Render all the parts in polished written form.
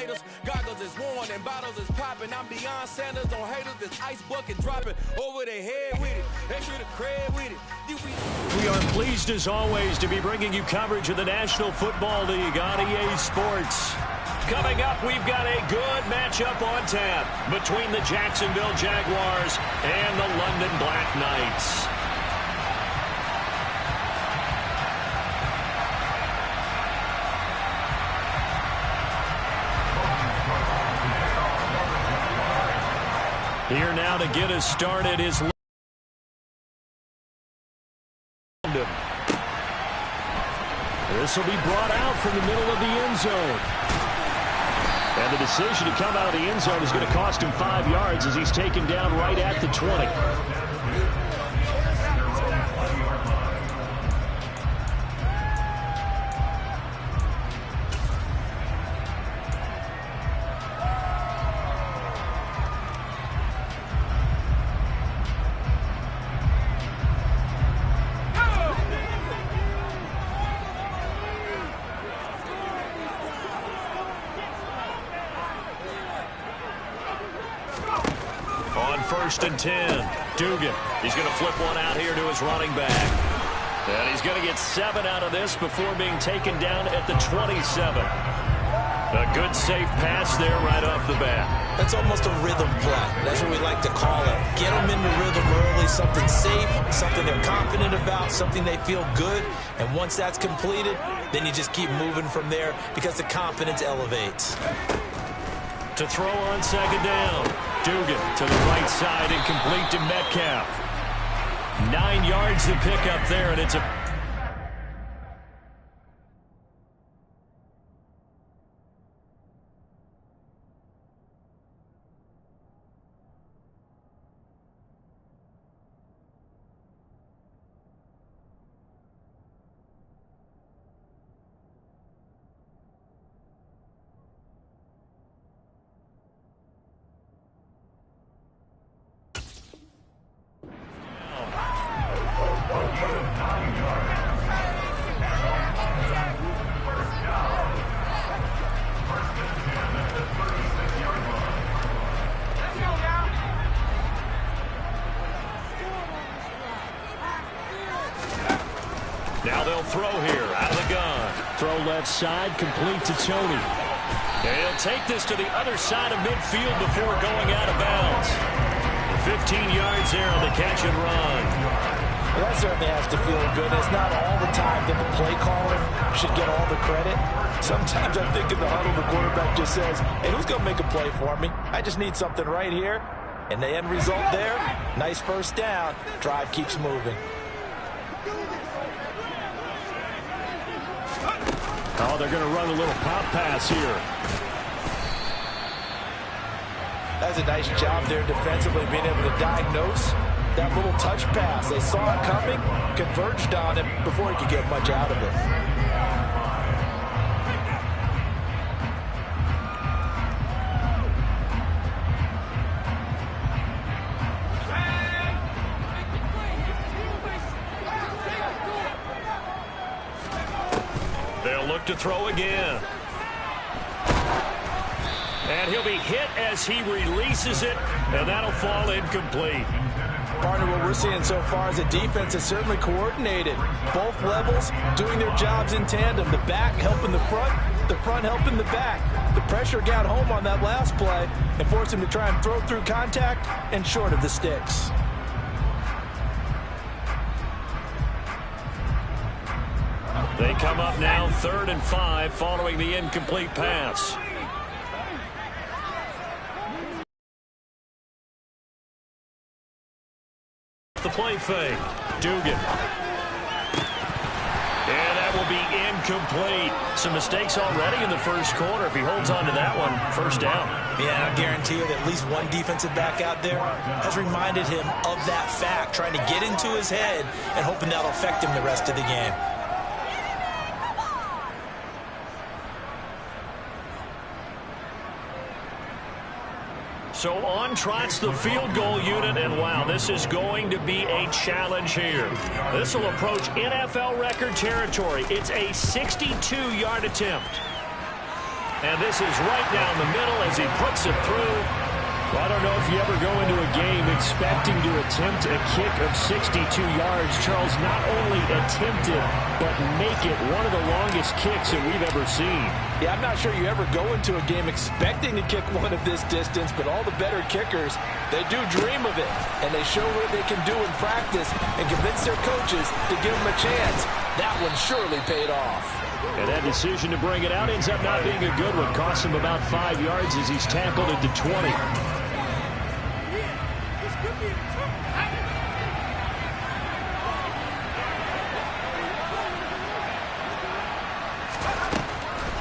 haters. Goggles is worn and bottles is popping. I'm Deion Sanders on haters. This ice bucket dropping over their head with it. Extra the cred with it. We are pleased as always to be bringing you coverage of the National Football League on EA Sports. Coming up, we've got a good matchup on tap between the Jacksonville Jaguars and the London Black Knights. Here now to get us started is London. This will be brought out from the middle of the end zone. And the decision to come out of the end zone is going to cost him 5 yards as he's taken down right at the 20. First and 10. Dugan. He's going to flip one out here to his running back. And he's going to get 7 out of this before being taken down at the 27. A good safe pass there right off the bat. That's almost a rhythm play. That's what we like to call it. Get them into rhythm early, something safe, something they're confident about, something they feel good. And once that's completed, then you just keep moving from there because the confidence elevates. To throw on second down. Dugan to the right side and complete to Metcalf. 9 yards to pick up there, and it's a... Now they'll throw here out of the gun. Throw left side, complete to Tony. They'll take this to the other side of midfield before going out of bounds. 15 yards there on the catch and run. Well, that certainly has to feel good. It's not all the time that the play caller should get all the credit. Sometimes I think in the huddle, the quarterback just says, hey, who's going to make a play for me? I just need something right here. And the end result there, nice first down. Drive keeps moving. Oh, they're going to run a little pop pass here. That's a nice job there defensively, being able to diagnose that little touch pass. They saw it coming, converged on it before he could get much out of it. They'll look to throw again. And he'll be hit as he releases it, and that'll fall incomplete. Partner, what we're seeing so far is a defense is certainly coordinated. Both levels doing their jobs in tandem. The back helping the front helping the back. The pressure got home on that last play and forced him to try and throw through contact and short of the sticks. They come up now 3rd and 5 following the incomplete pass. The play fake. Dugan. And that will be incomplete. Some mistakes already in the first quarter. If he holds on to that one, first down. Yeah, I guarantee you that at least one defensive back out there has reminded him of that fact, trying to get into his head and hoping that'll affect him the rest of the game. So on trots the field goal unit, and wow, this is going to be a challenge here. This will approach NFL record territory. It's a 62-yard attempt. And this is right down the middle as he puts it through. Well, I don't know if you ever go into a game expecting to attempt a kick of 62 yards. Charles, not only attempt it, but make it one of the longest kicks that we've ever seen. Yeah, I'm not sure you ever go into a game expecting to kick one of this distance, but all the better kickers, they do dream of it. And they show what they can do in practice and convince their coaches to give them a chance. That one surely paid off. And that decision to bring it out ends up not being a good one. Costs him about 5 yards as he's tackled into 20.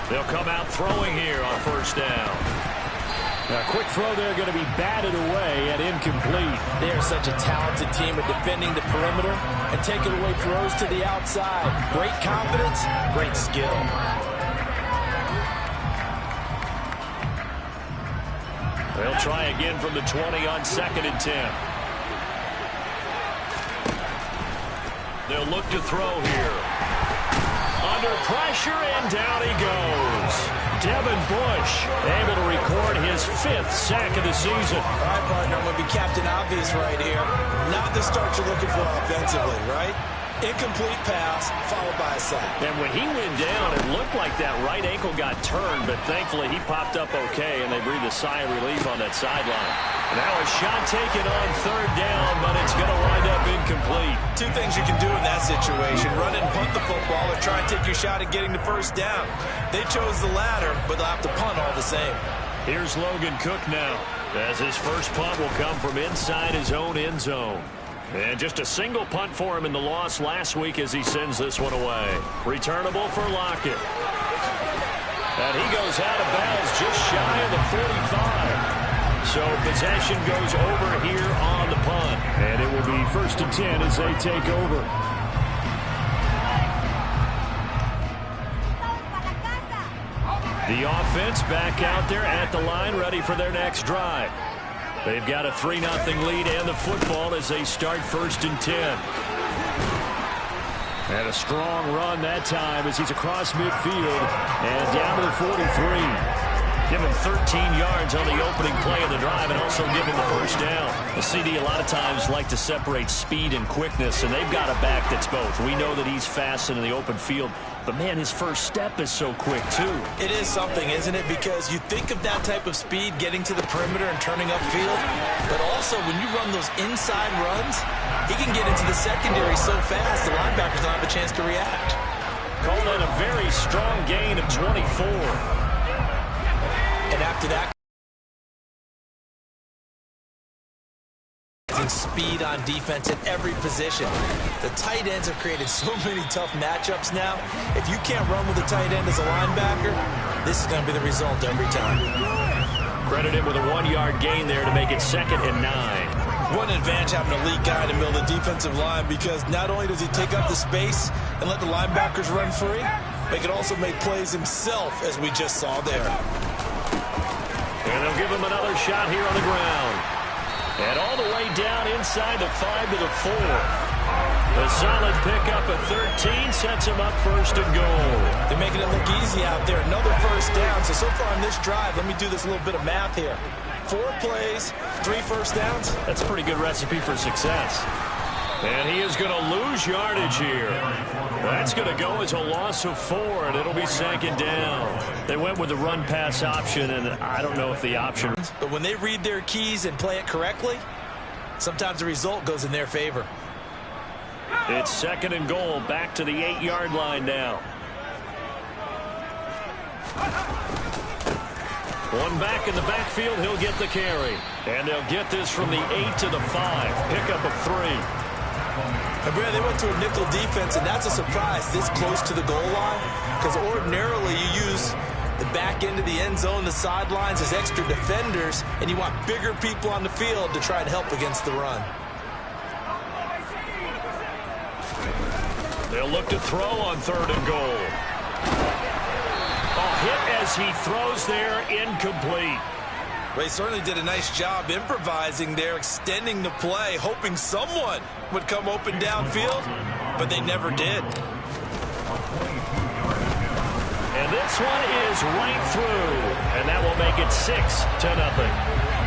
They'll come out throwing here on first down. A quick throw there going to be batted away and incomplete. They are such a talented team at defending the perimeter and taking away throws to the outside. Great confidence, great skill. They'll try again from the 20 on 2nd and 10. They'll look to throw here. Under pressure, and down he goes. Devin Bush able to record his 5th sack of the season. All right, partner, I'm going to be Captain Obvious right here. Not the start you're looking for offensively, right? Incomplete pass, followed by a sack. And when he went down, it looked like that right ankle got turned, but thankfully he popped up okay, and they breathed a sigh of relief on that sideline. Now a shot taken on 3rd down, but it's going to wind up incomplete. Two things you can do in that situation: run it and punt the football, or try and take your shot at getting the first down. They chose the latter, but they'll have to punt all the same. Here's Logan Cook now, as his first punt will come from inside his own end zone. And just a single punt for him in the loss last week as he sends this one away. Returnable for Lockett. And he goes out of bounds just shy of the 45. So possession goes over here on the punt. And it will be 1st and 10 as they take over. The offense back out there at the line, ready for their next drive. They've got a 3-0 lead and the football as they start 1st and 10. And a strong run that time as he's across midfield and down to the 43. Give him 13 yards on the opening play of the drive and also give him the first down. The CD a lot of times like to separate speed and quickness, and they've got a back that's both. We know that he's fast in the open field, but man, his first step is so quick too. It is something, isn't it? Because you think of that type of speed getting to the perimeter and turning upfield, but also when you run those inside runs, he can get into the secondary so fast the linebackers don't have a chance to react. Called in a very strong gain of 24. And after that, speed on defense at every position. The tight ends have created so many tough matchups now. If you can't run with a tight end as a linebacker, this is going to be the result every time. Credit him with a 1-yard gain there to make it 2nd and 9. What an advantage having an elite guy in the middle of the defensive line, because not only does he take up the space and let the linebackers run free, but he can also make plays himself, as we just saw there. And they'll give him another shot here on the ground. And all the way down inside the 5 to the 4. A solid pickup of 13 sets him up 1st and goal. They're making it look easy out there. Another first down. So far on this drive, let me do this little bit of math here. 4 plays, 3 first downs. That's a pretty good recipe for success. And he is going to lose yardage here. That's going to go as a loss of 4, and it'll be 2nd down. They went with the run-pass option, and I don't know if the option... But when they read their keys and play it correctly, sometimes the result goes in their favor. It's 2nd and goal, back to the 8-yard line now. One back in the backfield, he'll get the carry. And they'll get this from the 8 to the 5. Pickup of 3. And Brad, they went to a nickel defense, and that's a surprise this close to the goal line, because ordinarily you use the back end of the end zone, the sidelines as extra defenders, and you want bigger people on the field to try and help against the run. They'll look to throw on 3rd and goal. A hit as he throws there, incomplete. Well, he certainly did a nice job improvising there, extending the play, hoping someone would come open downfield, but they never did. And And this one is right through. And that will make it 6-0.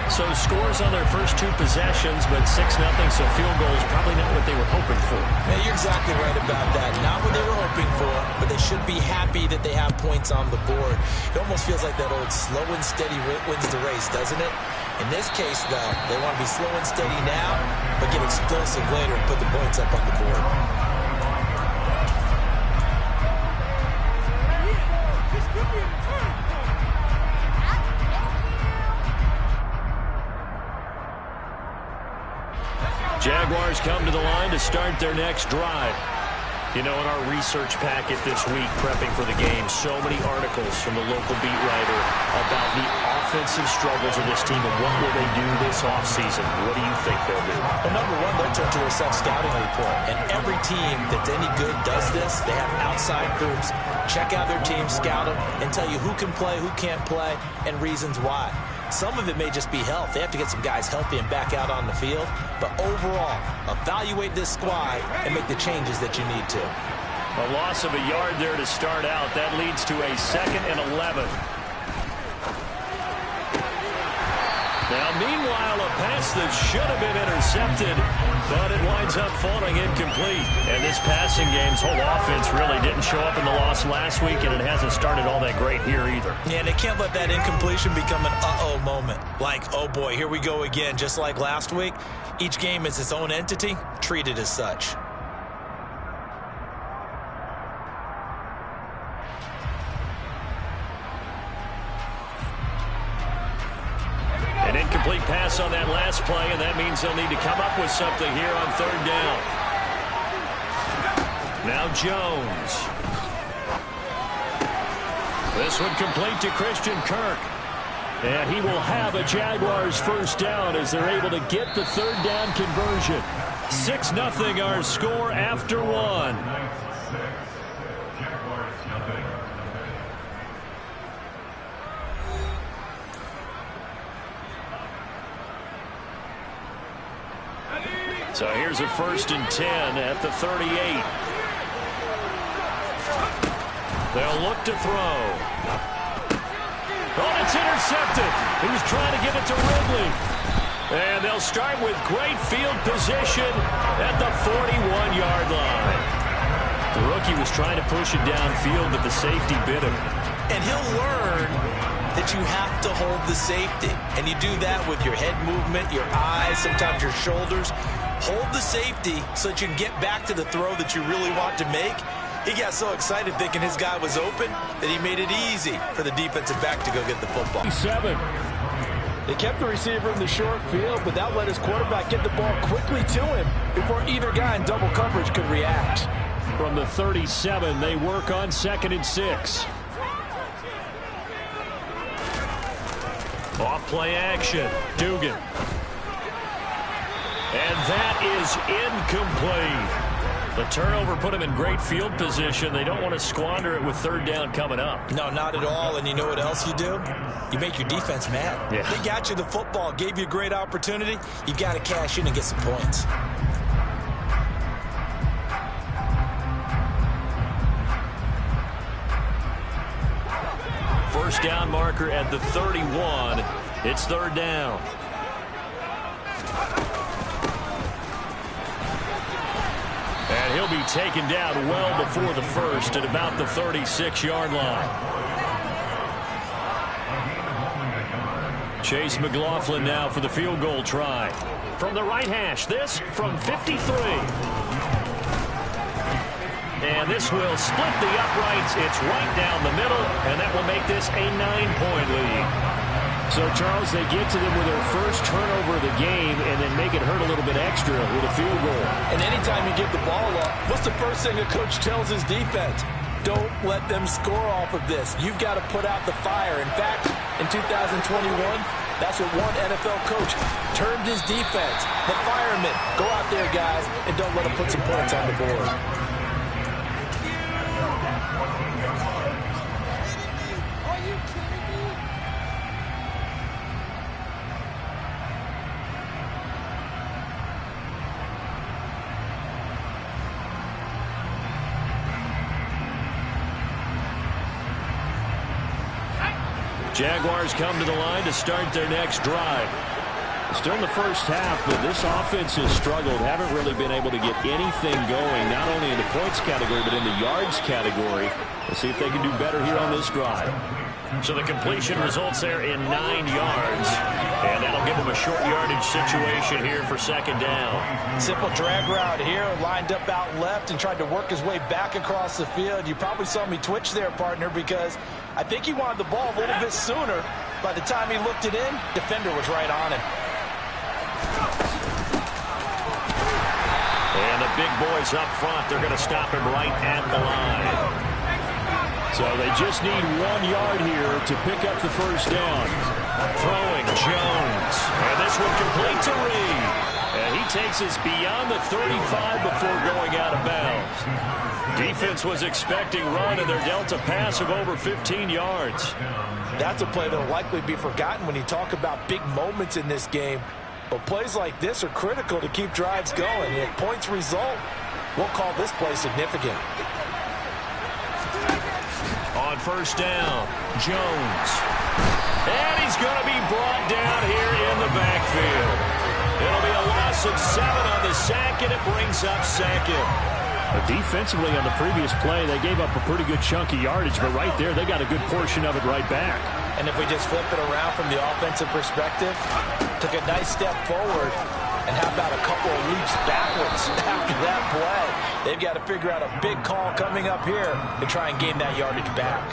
So scores on their first 2 possessions, but 6-0, so field goals probably not what they were hoping for. Yeah, you're exactly right about that. Not what they were hoping for, but they should be happy that they have points on the board. It almost feels like that old slow and steady wins the race, doesn't it? In this case, though, they want to be slow and steady now, but get explosive later and put the points up on the board. Jaguars come to the line to start their next drive. You know, in our research packet this week, prepping for the game, so many articles from the local beat writer about the offensive struggles of this team and what will they do this offseason. What do you think they'll do? Well, number one, they'll turn to a self-scouting report. And every team that's any good does this. They have outside groups. Check out their team, scout them, and tell you who can play, who can't play, and reasons why. Some of it may just be health. They have to get some guys healthy and back out on the field. But overall, evaluate this squad and make the changes that you need to. A loss of a yard there to start out. That leads to a 2nd and 11. Now, meanwhile, a pass that should have been intercepted, but it winds up falling incomplete. And this passing game's whole offense really didn't show up in the loss last week, and it hasn't started all that great here either. Yeah, they can't let that incompletion become an uh-oh moment. Like, oh boy, here we go again, just like last week. Each game is its own entity, treated as such. An incomplete pass on that last play, and that means they'll need to come up with something here on 3rd down. Now Jones. This one complete to Christian Kirk. And he will have a Jaguars 1st down as they're able to get the 3rd down conversion. 6-0 our score after 1. So here's a 1st and 10 at the 38. They'll look to throw. Oh, it's intercepted. He was trying to give it to Ridley. And they'll start with great field position at the 41-yard line. The rookie was trying to push it downfield, but the safety bit him. And he'll learn that you have to hold the safety. And you do that with your head movement, your eyes, sometimes your shoulders. Hold the safety so that you can get back to the throw that you really want to make. He got so excited thinking his guy was open that he made it easy for the defensive back to go get the football. 7. They kept the receiver in the short field, but that let his quarterback get the ball quickly to him before either guy in double coverage could react. From the 37, they work on 2nd and 6. Off play action. Dugan. And that is incomplete. The turnover put him in great field position. They don't want to squander it with 3rd down coming up. No, not at all. And you know what else you do? You make your defense mad. Yeah. They got you the football, gave you a great opportunity. You've got to cash in and get some points. First down marker at the 31. It's 3rd down. And he'll be taken down well before the 1st at about the 36-yard line. Chase McLaughlin now for the field goal try. From the right hash, this from 53. And this will split the uprights. It's right down the middle, and that will make this a 9-point lead. So, Charles, they get to them with their first turnover of the game and then make it hurt a little bit extra with a field goal. And anytime you give the ball up, what's the first thing a coach tells his defense? Don't let them score off of this. You've got to put out the fire. In fact, in 2021, that's what one NFL coach termed his defense. The firemen. Go out there, guys, and don't let them put some points on the board. Jaguars come to the line to start their next drive. Still in the first half, but this offense has struggled. Haven't really been able to get anything going, not only in the points category, but in the yards category. We'll see if they can do better here on this drive. So the completion results there in 9 yards. And that'll give them a short yardage situation here for second down. Simple drag route here, lined up out left and tried to work his way back across the field. You probably saw me twitch there, partner, because I think he wanted the ball a little bit sooner. By the time he looked it in, defender was right on him. And the big boys up front, they're going to stop him right at the line. So they just need 1 yard here to pick up the first down. Throwing Jones. And this one complete to Reed. And he takes us beyond the 35 before going out of bounds. Defense was expecting run, and they're dealt a pass of over 15 yards. That's a play that will likely be forgotten when you talk about big moments in this game. But plays like this are critical to keep drives going. If points result, we'll call this play significant. On first down, Jones. And he's going to be brought down here in the backfield. It'll be a loss of 7 on the sack, and it brings up second. Defensively on the previous play, they gave up a pretty good chunk of yardage, but right there, they got a good portion of it right back. And if we just flip it around from the offensive perspective, took a nice step forward, and how about a couple of leaps backwards after that play? They've got to figure out a big call coming up here to try and gain that yardage back.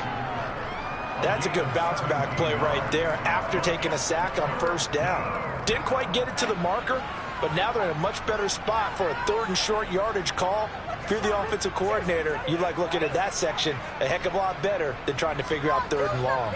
That's a good bounce back play right there after taking a sack on first down. Didn't quite get it to the marker, but now they're in a much better spot for a 3rd and short yardage call. If you're the offensive coordinator, you like looking at that section a heck of a lot better than trying to figure out 3rd and long.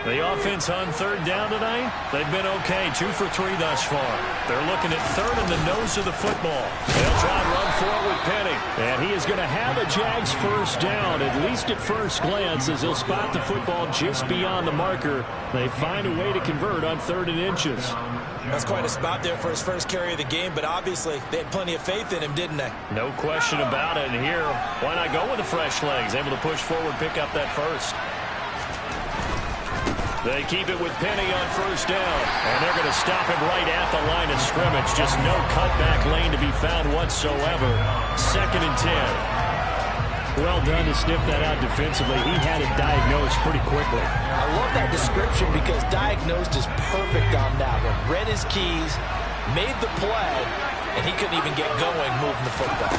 The offense on 3rd down tonight, they've been okay, 2 for 3 thus far. They're looking at 3rd in the nose of the football. They'll try and run for it with Penny. And he is going to have a Jags first down, at least at first glance, as he'll spot the football just beyond the marker. They find a way to convert on 3rd and inches. That's quite a spot there for his first carry of the game, but obviously they had plenty of faith in him, didn't they? No question about it. And here, why not go with the fresh legs? Able to push forward, pick up that first. They keep it with Penny on first down, and they're going to stop him right at the line of scrimmage. Just no cutback lane to be found whatsoever. 2nd and 10. Well done to sniff that out defensively. He had it diagnosed pretty quickly. I love that description because diagnosed is perfect on that one. Read his keys, made the play, and he couldn't even get going moving the football.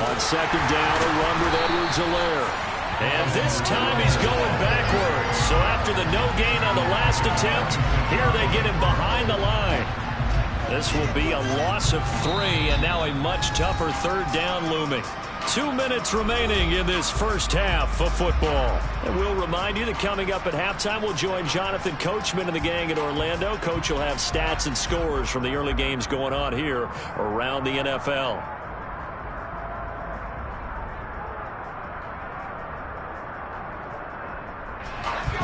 On 2nd down, a run with Edwards-Helaire. And this time he's going backwards. So after the no gain on the last attempt, here they get him behind the line. This will be a loss of 3, and now a much tougher 3rd down looming. 2 minutes remaining in this first half of football. And we'll remind you that coming up at halftime, we'll join Jonathan Coachman and the gang in Orlando. Coach will have stats and scores from the early games going on here around the NFL.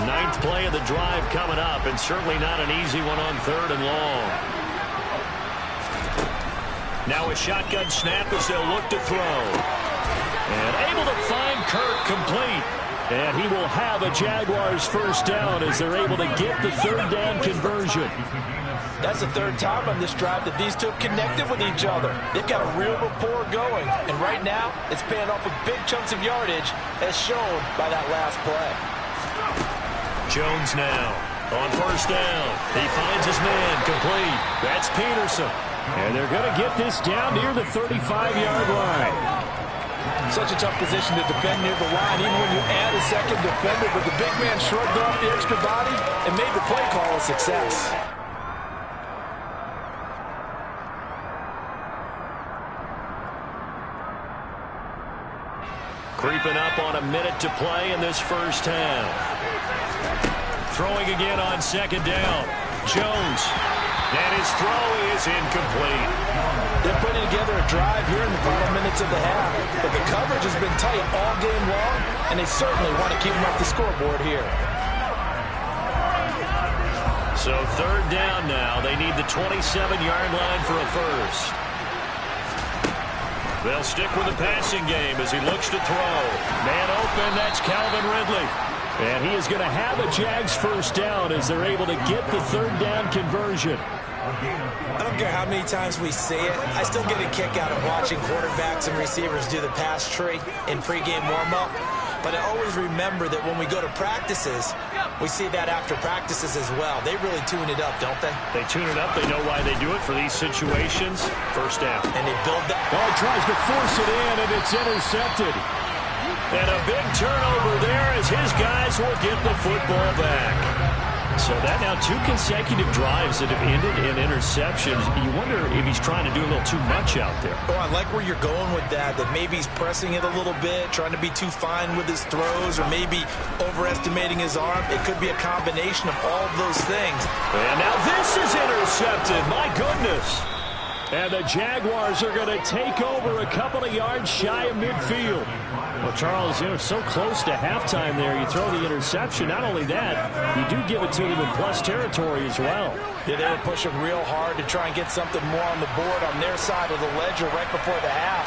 Ninth play of the drive coming up, and certainly not an easy one on 3rd and long. Now a shotgun snap as they'll look to throw. And able to find Kirk complete. And he will have a Jaguars first down as they're able to get the 3rd down conversion. That's the 3rd time on this drive that these two have connected with each other. They've got a real rapport going. And right now, it's paying off with big chunks of yardage as shown by that last play. Jones now on first down. He finds his man complete. That's Peterson. And they're going to get this down near the 35-yard line. Such a tough position to defend near the line, even when you add a 2nd defender. But the big man shrugged off the extra body and made the play call a success. Creeping up on a minute to play in this first half. Throwing again on 2nd down. Jones. And his throw is incomplete. They're putting together a drive here in the final minutes of the half. But the coverage has been tight all game long, and they certainly want to keep them off the scoreboard here. So 3rd down now. They need the 27-yard line for a first. They'll stick with the passing game as he looks to throw. Man open, that's Calvin Ridley. And he is going to have a Jags first down as they're able to get the third down conversion. I don't care how many times we see it. I still get a kick out of watching quarterbacks and receivers do the pass tree in pregame warm-up. But I always remember that when we go to practices, we see that after practices as well. They really tune it up, don't they? They tune it up. They know why they do it for these situations. First down. And they build that. Oh, he tries to force it in, and it's intercepted. And a big turnover there as his guys will get the football back. So that now 2 consecutive drives that have ended in interceptions. You wonder if he's trying to do a little too much out there. Oh, I like where you're going with that maybe he's pressing it a little bit, trying to be too fine with his throws, or maybe overestimating his arm. It could be a combination of all of those things. And now this is intercepted. My goodness. And the Jaguars are going to take over a couple of yards shy of midfield. Well, Charles, so close to halftime there. You throw the interception. Not only that, you do give it to them in plus territory as well. Yeah, they were pushing real hard to try and get something more on the board on their side of the ledger right before the half.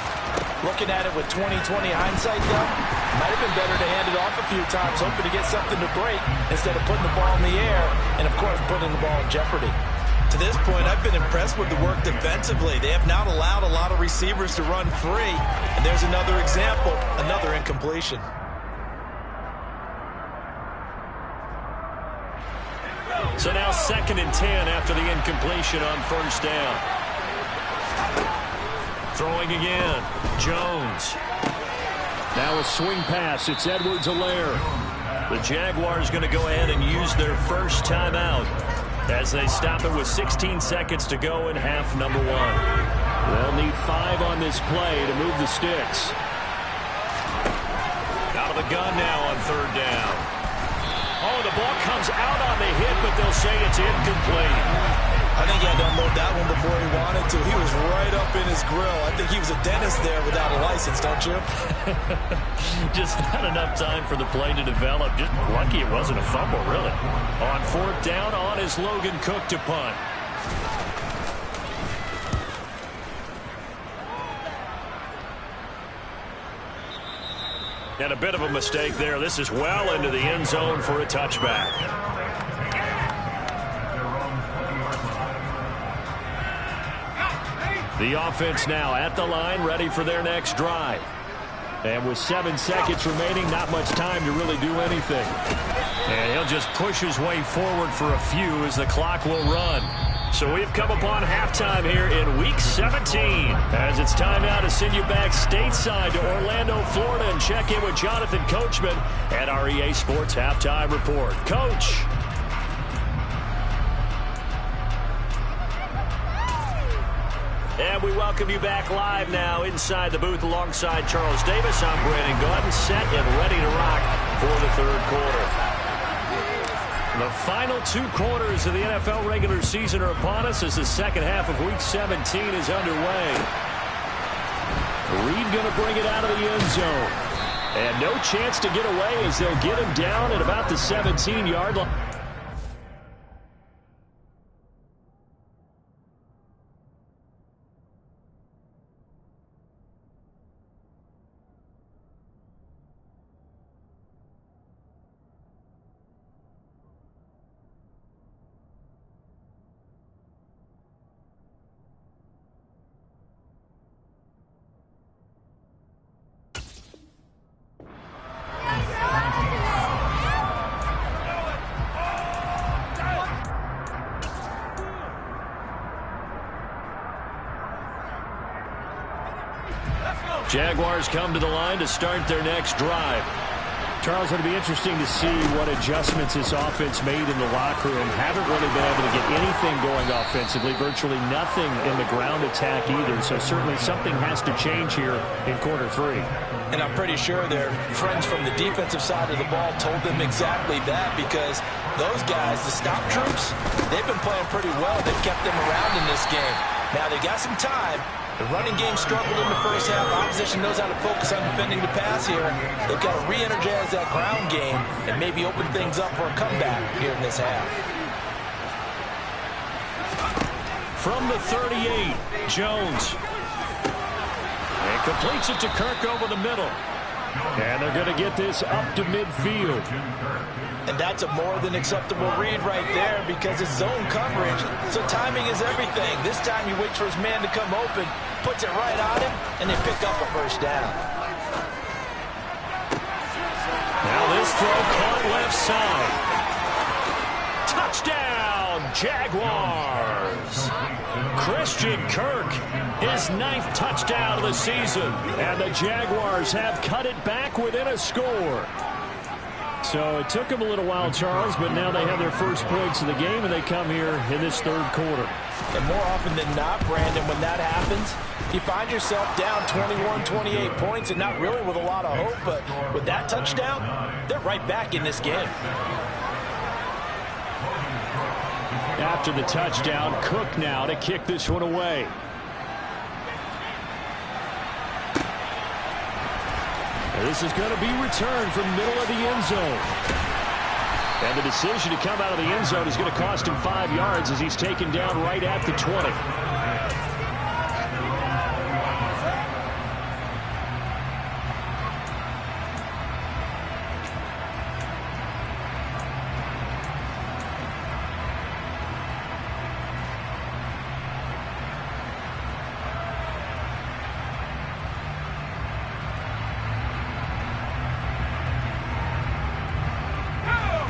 Looking at it with 20/20 hindsight, though, might have been better to hand it off a few times, hoping to get something to break instead of putting the ball in the air and, of course, putting the ball in jeopardy. To this point, I've been impressed with the work defensively. They have not allowed a lot of receivers to run free. And there's another example, another incompletion. So now 2nd and 10 after the incompletion on first down. Throwing again. Jones. Now a swing pass. It's Edwards-Helaire. The Jaguars going to go ahead and use their first timeout as they stop it with 16 seconds to go in half number 1. They'll need 5 on this play to move the sticks. Out of the gun now on third down. Oh, the ball comes out on the hit, but they'll say it's incomplete. I think he had to unload that one before he wanted to. He was right up in his grill. I think he was a dentist there without a license, don't you? Just not enough time for the play to develop. Just lucky it wasn't a fumble, really. On fourth down, on is Logan Cook to punt. And a bit of a mistake there. This is well into the end zone for a touchback. The offense now at the line, ready for their next drive. And with 7 seconds remaining, not much time to really do anything. And he'll just push his way forward for a few as the clock will run. So we've come upon halftime here in Week 17. As it's time now to send you back stateside to Orlando, Florida, and check in with Jonathan Coachman at our EA Sports Halftime Report. Coach. And we welcome you back live now inside the booth alongside Charles Davis. I'm Brandon Gaudin, set and ready to rock for the third quarter. The final 2 quarters of the NFL regular season are upon us as the second half of Week 17 is underway. Reed going to bring it out of the end zone. And no chance to get away as they'll get him down at about the 17-yard line. Jaguars come to the line to start their next drive. Charles, it'll be interesting to see what adjustments this offense made in the locker room. Haven't really been able to get anything going offensively, virtually nothing in the ground attack either. So certainly something has to change here in quarter 3. And I'm pretty sure their friends from the defensive side of the ball told them exactly that, because those guys, the stop troops, they've been playing pretty well. They've kept them around in this game. Now they got some time. The running game struggled in the first half. Opposition knows how to focus on defending the pass here. They've got to re-energize that ground game and maybe open things up for a comeback here in this half. From the 38, Jones. And Completes it to Kirk over the middle. And they're going to get this up to midfield. And that's a more than acceptable read right there because it's zone coverage, so timing is everything. This time he waits for his man to come open, puts it right on him, and they pick up a first down. Now this throw caught left side. Touchdown, Jaguars! Christian Kirk, his 9th touchdown of the season. And the Jaguars have cut it back within a score. So it took them a little while, Charles, but now they have their first points of the game, and they come here in this third quarter. And more often than not, Brandon, when that happens, you find yourself down 21, 28 points and not really with a lot of hope, but with that touchdown, they're right back in this game. After the touchdown, Cook now to kick this one away. This is going to be returned from middle of the end zone. And the decision to come out of the end zone is going to cost him 5 yards as he's taken down right at the 20.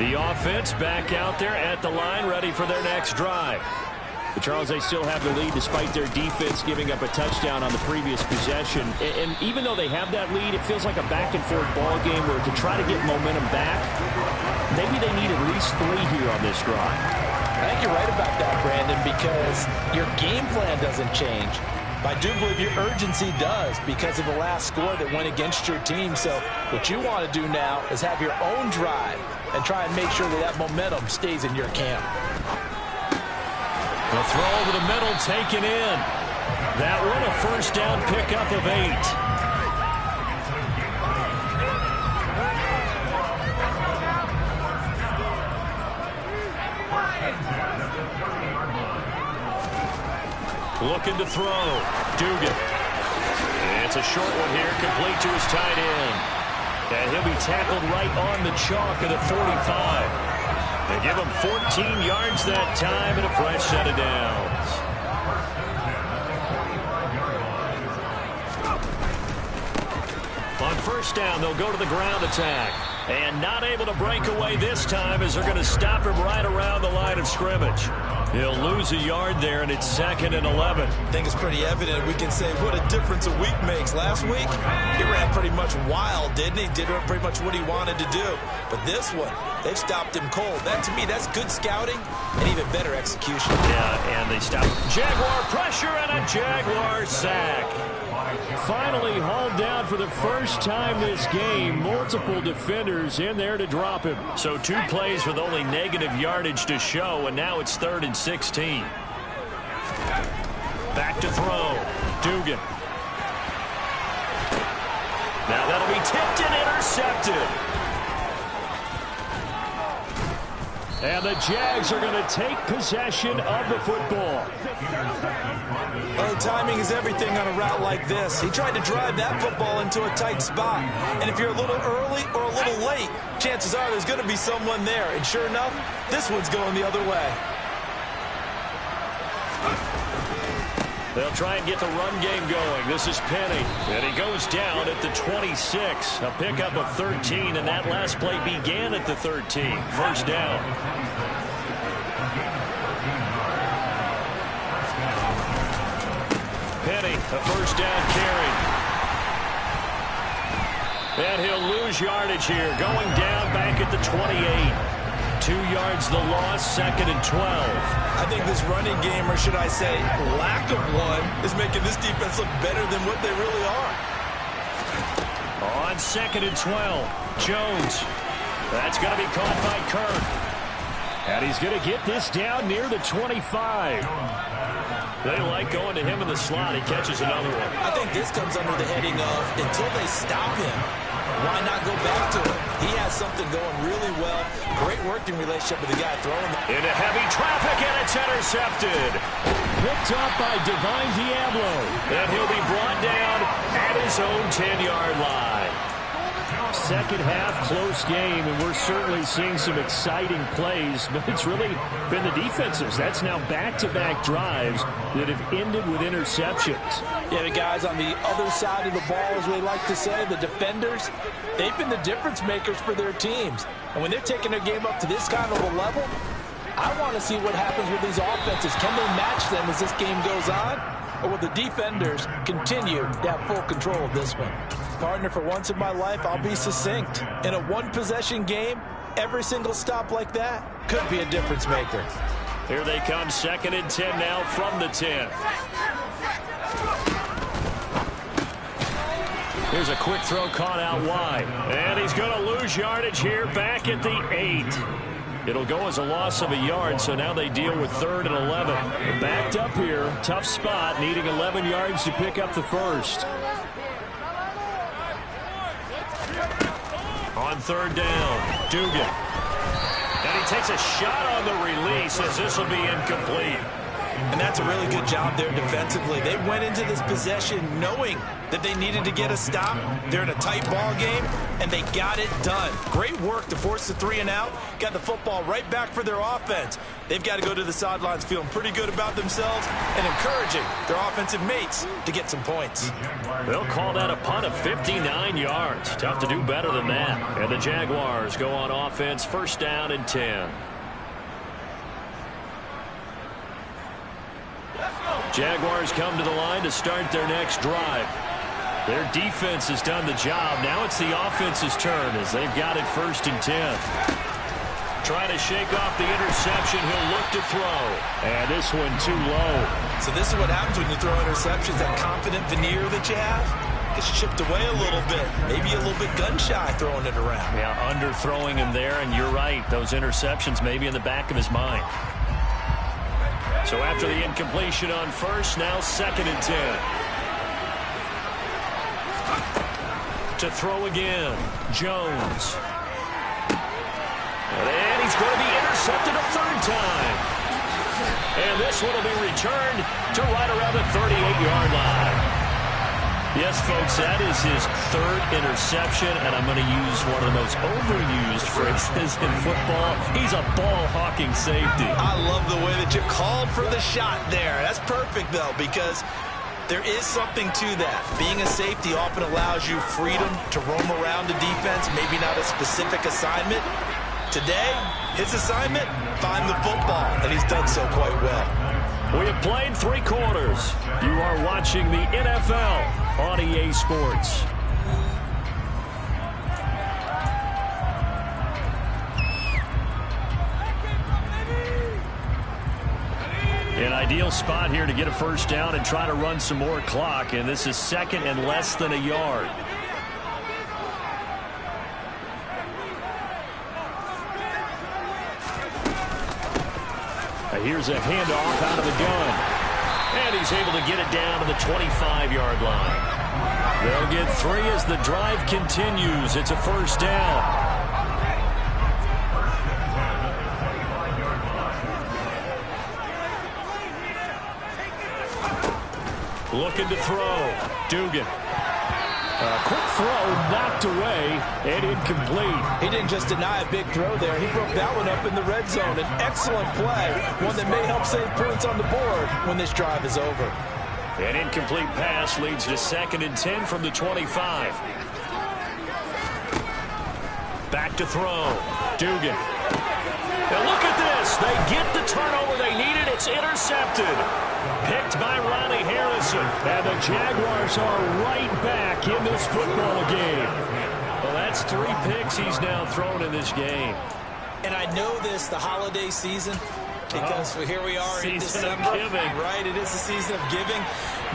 The offense back out there at the line, ready for their next drive. But Charles, they still have the lead despite their defense giving up a touchdown on the previous possession. And even though they have that lead, it feels like a back-and-forth ball game where to try to get momentum back, maybe they need at least 3 here on this drive. I think you're right about that, Brandon, because your game plan doesn't change. I do believe your urgency does because of the last score that went against your team. So what you want to do now is have your own drive and try and make sure that that momentum stays in your camp. The throw over the middle taken in. That one a first down pickup of 8. Looking to throw. Dugan. It's a short one here, complete to his tight end. And he'll be tackled right on the chalk of the 45. They give him 14 yards that time and a fresh set of downs. On first down, they'll go to the ground attack. And not able to break away this time as they're going to stop him right around the line of scrimmage. He'll lose a yard there, and it's 2nd and 11. I think it's pretty evident. We can say what a difference a week makes. Last week, he ran pretty much wild, didn't he? Did pretty much what he wanted to do. But this one, they've stopped him cold. That, to me, that's good scouting and even better execution. Yeah, and they stopped. Jaguar pressure and a Jaguar sack. Finally hauled down for the first time this game. Multiple defenders in there to drop him. So 2 plays with only negative yardage to show, and now it's 3rd and 16. Back to throw. Dugan. Now that'll be tipped and intercepted. And the Jags are going to take possession of the football. Well, timing is everything on a route like this. He tried to drive that football into a tight spot. And if you're a little early or a little late, chances are there's going to be someone there. And sure enough, this one's going the other way. They'll try and get the run game going. This is Penny. And he goes down at the 26. A pickup of 13, and that last play began at the 13. First down. Penny, a first down carry. And he'll lose yardage here. Going down back at the 28. 2 yards the loss, 2nd and 12. I think this running game, or should I say lack of one, is making this defense look better than what they really are. On 2nd and 12, Jones. That's going to be caught by Kirk. And he's going to get this down near the 25. They like going to him in the slot. He catches another one. I think this comes under the heading of until they stop him, why not go back to it? He has something going really well. Great working relationship with the guy throwing. Into heavy traffic, and it's intercepted. Picked up by Divine Diablo. And he'll be brought down at his his own 10-yard line. Second half, close game, and we're certainly seeing some exciting plays, but it's really been the defensives. That's now back-to-back drives that have ended with interceptions. Yeah, the guys on the other side of the ball, as we like to say, the defenders, they've been the difference makers for their teams. And when they're taking their game up to this kind of a level, I want to see what happens with these offenses. Can they match them as this game goes on? Or will the defenders continue to have full control of this one? Partner, for once in my life, I'll be succinct. In a one-possession game, every single stop like that could be a difference maker. Here they come, 2nd and 10 now from the 10. Here's a quick throw caught out wide. And he's going to lose yardage here back at the 8. It'll go as a loss of a yard, so now they deal with 3rd and 11. Backed up here, tough spot, needing 11 yards to pick up the first. On 3rd down, Dugan. And he takes a shot on the release as this will be incomplete. And that's a really good job there defensively. They went into this possession knowing that they needed to get a stop. They're in a tight ball game, and they got it done. Great work to force the 3 and out. Got the football right back for their offense. They've got to go to the sidelines feeling pretty good about themselves and encouraging their offensive mates to get some points. They'll call that a punt of 59 yards. Tough to do better than that. And the Jaguars go on offense, 1st down and 10. Jaguars come to the line to start their next drive. Their defense has done the job. Now it's the offense's turn as they've got it 1st and 10. Trying to shake off the interception. He'll look to throw. And this one too low. So this is what happens when you throw interceptions. That confident veneer that you have gets chipped away a little bit. Maybe a little bit gun-shy throwing it around. Yeah, underthrowing him there, and you're right. Those interceptions may be in the back of his mind. So after the incompletion on 1st, now 2nd and 10. To throw again, Jones. And he's going to be intercepted a 3rd time. And this one will be returned to right around the 38-yard line. Yes, folks, that is his 3rd interception, and I'm going to use one of the most overused phrases in football. He's a ball-hawking safety. I love the way that you called for the shot there. That's perfect, though, because there is something to that. Being a safety often allows you freedom to roam around the defense, maybe not a specific assignment. Today, his assignment, find the football, and he's done so quite well. We have played 3 quarters. You are watching the NFL on EA Sports. An ideal spot here to get a 1st down and try to run some more clock, and this is 2nd and less than a yard. Here's a handoff out of the gun. And he's able to get it down to the 25-yard line. They'll get 3 as the drive continues. It's a 1st down. Looking to throw. Dugan. A quick throw knocked away and incomplete. He didn't just deny a big throw there. He broke that one up in the red zone. An excellent play. One that may help save points on the board when this drive is over. An incomplete pass leads to 2nd and 10 from the 25. Back to throw. Dugan. Now look at this. They get the turnover they needed. It's intercepted. Picked by Ronnie Harrison. And the Jaguars are right back in this football game. Well, that's 3 picks he's now thrown in this game. And I know this, the holiday season, because here we are in December. Season of giving. Right, it is the season of giving.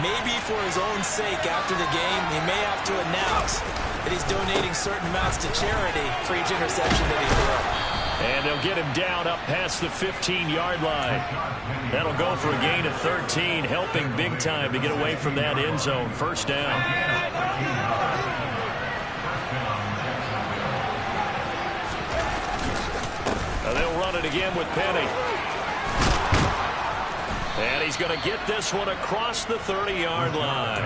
Maybe for his own sake after the game, he may have to announce that he's donating certain amounts to charity for each interception that he throws. And they'll get him down up past the 15-yard line. That'll go for a gain of 13, helping big time to get away from that end zone. 1st down. They'll run it again with Penny. And he's going to get this one across the 30-yard line.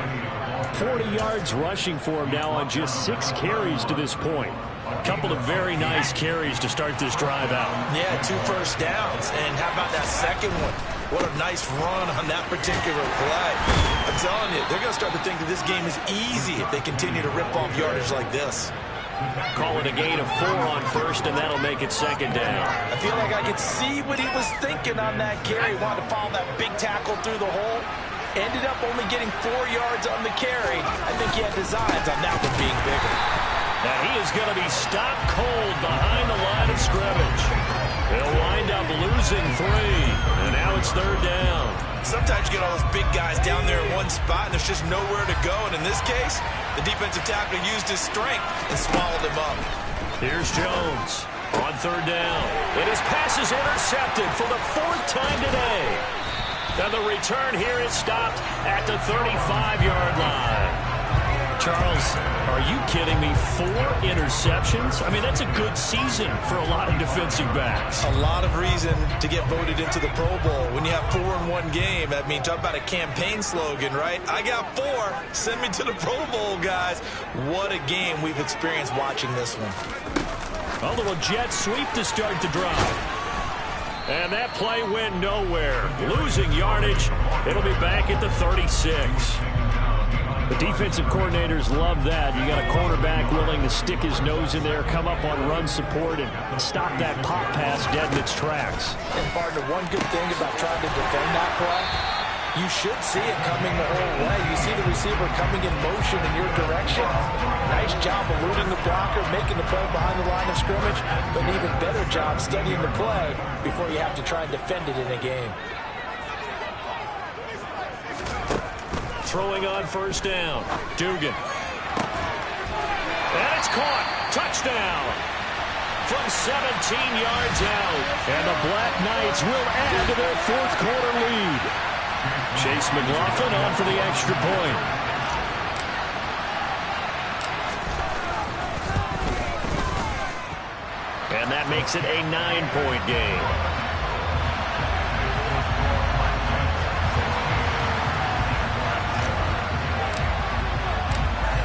40 yards rushing for him now on just 6 carries to this point. A couple of very nice carries to start this drive out. Yeah, 2 first downs. And how about that second one? What a nice run on that particular play. I'm telling you, they're going to start to think that this game is easy if they continue to rip off yardage like this. Call it a gain of 4 on first, and that'll make it second down. I feel like I could see what he was thinking on that carry. Wanted to follow that big tackle through the hole. Ended up only getting 4 yards on the carry. I think he had designs on that one being bigger. And he is going to be stopped cold behind the line of scrimmage. They'll wind up losing 3, and now it's third down. Sometimes you get all those big guys down there in one spot, and there's just nowhere to go. And in this case, the defensive tackle used his strength and swallowed him up. Here's Jones on third down. And his pass is intercepted for the 4th time today. And the return here is stopped at the 35-yard line. Charles, are you kidding me? 4 interceptions? I mean, that's a good season for a lot of defensive backs. A lot of reason to get voted into the Pro Bowl. When you have 4 in one game, I mean, talk about a campaign slogan, right? I got 4. Send me to the Pro Bowl, guys. What a game we've experienced watching this one. A little jet sweep to start the drive. And that play went nowhere. Losing yardage. It'll be back at the 36. The defensive coordinators love that. You got a quarterback willing to stick his nose in there, come up on run support, and stop that pop pass dead in its tracks. And, partner, one good thing about trying to defend that play, you should see it coming the whole way. You see the receiver coming in motion in your direction. Nice job eluding the blocker, making the play behind the line of scrimmage, but an even better job studying the play before you have to try and defend it in a game. Throwing on first down. Dugan. And it's caught. Touchdown. From 17 yards out. And the Black Knights will add to their 4th quarter lead. Chase McLaughlin on for the extra point. And that makes it a 9-point game.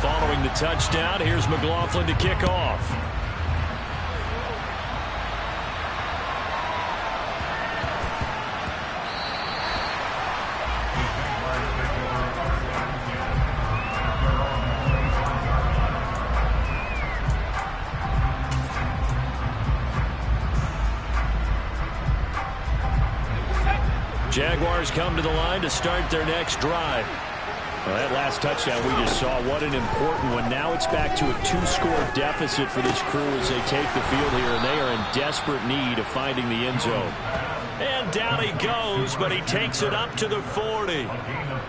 Following the touchdown, here's McLaughlin to kick off. Jaguars come to the line to start their next drive. Well, that last touchdown we just saw, what an important one. Now it's back to a 2-score deficit for this crew as they take the field here, and they are in desperate need of finding the end zone. And down he goes, but he takes it up to the 40.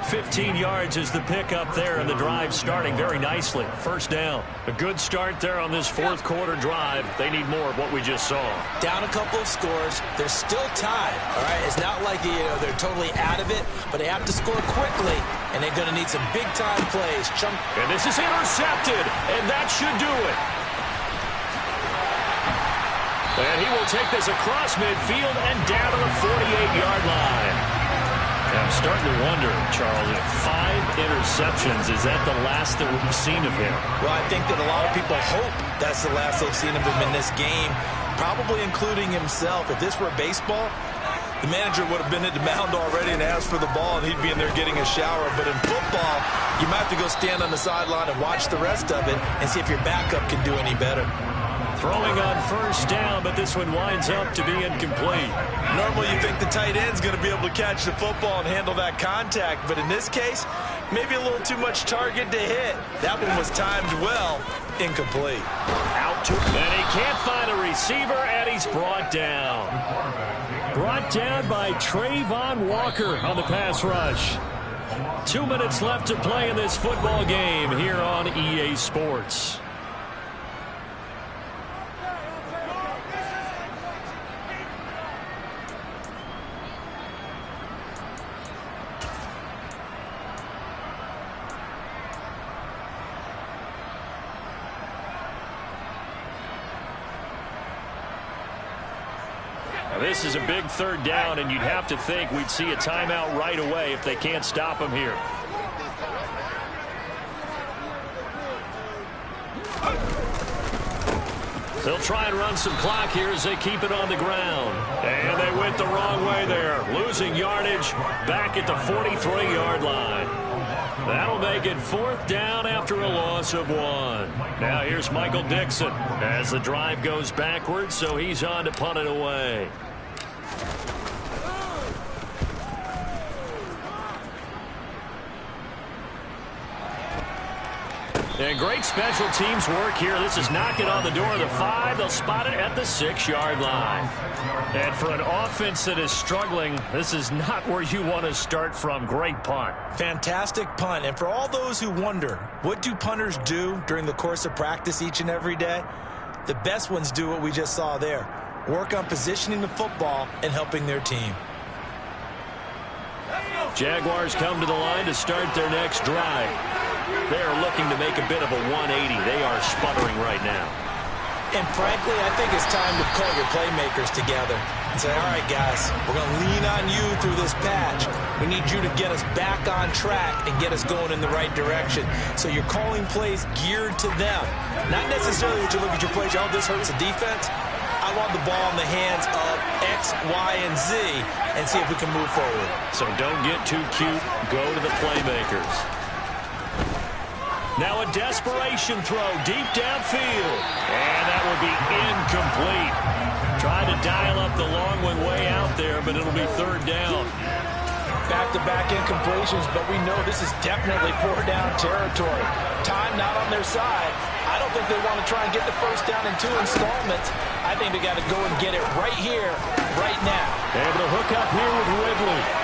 15 yards is the pickup there, and the drive starting very nicely. First down. A good start there on this 4th quarter drive. They need more of what we just saw. Down a couple of scores. They're still tied, all right? It's not like they're totally out of it, but they have to score quickly, and they're going to need some big-time plays. And this is intercepted, and that should do it. And he will take this across midfield and down to the 48-yard line. I'm starting to wonder, Charles, if 5 interceptions, is that the last that we've seen of him? Well, I think that a lot of people hope that's the last they've seen of him in this game, probably including himself. If this were baseball, the manager would have been at the mound already and asked for the ball, and he'd be in there getting a shower. But in football, you might have to go stand on the sideline and watch the rest of it and see if your backup can do any better. Throwing on first down, but this one winds up to be incomplete. Normally you think the tight end's going to be able to catch the football and handle that contact, but in this case, maybe a little too much target to hit. That one was timed well, incomplete. Out to, and he can't find a receiver, and he's brought down. Brought down by Trayvon Walker on the pass rush. 2 minutes left to play in this football game here on EA Sports. This is a big 3rd down, and you'd have to think we'd see a timeout right away if they can't stop him here. They'll try and run some clock here as they keep it on the ground. And they went the wrong way there, losing yardage back at the 43-yard line. That'll make it 4th down after a loss of 1. Now here's Michael Dixon as the drive goes backwards, so he's on to punt it away. And great special teams work here. This is knocking on the door of the 5. They'll spot it at the 6-yard line. And for an offense that is struggling, this is not where you want to start from. Great punt. Fantastic punt. And for all those who wonder, what do punters do during the course of practice each and every day? The best ones do what we just saw there. Work on positioning the football and helping their team. Jaguars come to the line to start their next drive. They are looking to make a bit of a 180. They are sputtering right now. And frankly, I think it's time to call your playmakers together and say, all right, guys, we're going to lean on you through this patch. We need you to get us back on track and get us going in the right direction. So you're calling plays geared to them. Not necessarily what you look at your plays, oh, this hurts the defense. I want the ball in the hands of X, Y, and Z and see if we can move forward. So don't get too cute. Go to the playmakers. Now a desperation throw deep downfield. And that will be incomplete. Trying to dial up the long one way out there, but it'll be 3rd down. Back-to-back incompletions, but we know this is definitely 4-down territory. Time not on their side. I don't think they want to try and get the 1st down in 2 installments. I think they got to go and get it right here, right now. Able to hook up here with Ridley.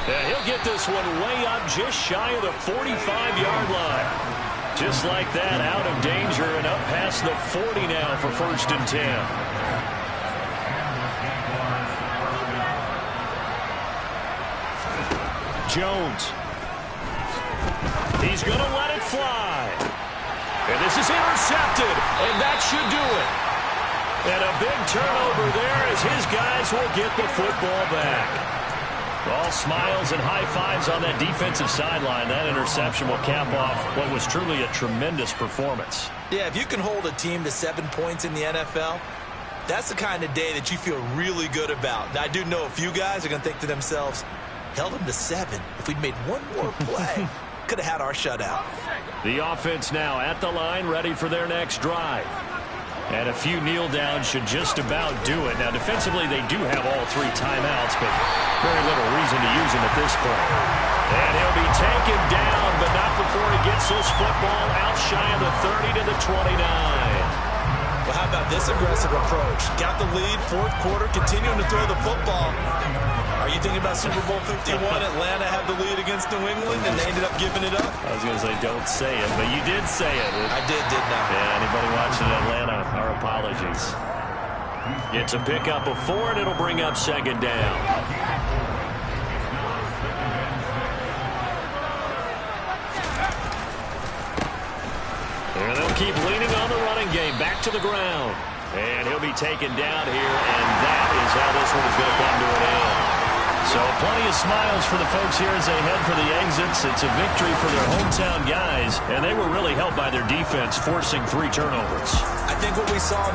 And he'll get this one way up just shy of the 45-yard line. Just like that, out of danger and up past the 40 now for 1st and 10. Jones. He's going to let it fly. And this is intercepted, and that should do it. And a big turnover there as his guys will get the football back. All smiles and high fives on that defensive sideline. That interception will cap off what was truly a tremendous performance. Yeah, if you can hold a team to 7 points in the NFL, that's the kind of day that you feel really good about. Now, I do know a few guys are going to think to themselves, held them to 7. If we'd made one more play, could have had our shutout. The offense now at the line, ready for their next drive. And a few kneel downs should just about do it. Now, defensively, they do have all 3 timeouts, but very little reason to use them at this point. And he'll be taken down, but not before he gets this football out shy of the 30 to the 29. Well, how about this aggressive approach? Got the lead, 4th quarter, continuing to throw the football. Are you thinking about Super Bowl 51? Atlanta had the lead against New England, and they ended up giving it up? I was going to say, don't say it, but you did say it. I didn't I? Yeah, anybody watching Atlanta, our apologies. It's a pickup of 4, and it'll bring up 2nd down. And they'll keep leaning on the running game. Back to the ground. And he'll be taken down here, and that is how this one is going to come to an end. So plenty of smiles for the folks here as they head for the exits. It's a victory for their hometown guys, and they were really helped by their defense, forcing 3 turnovers. I think what we saw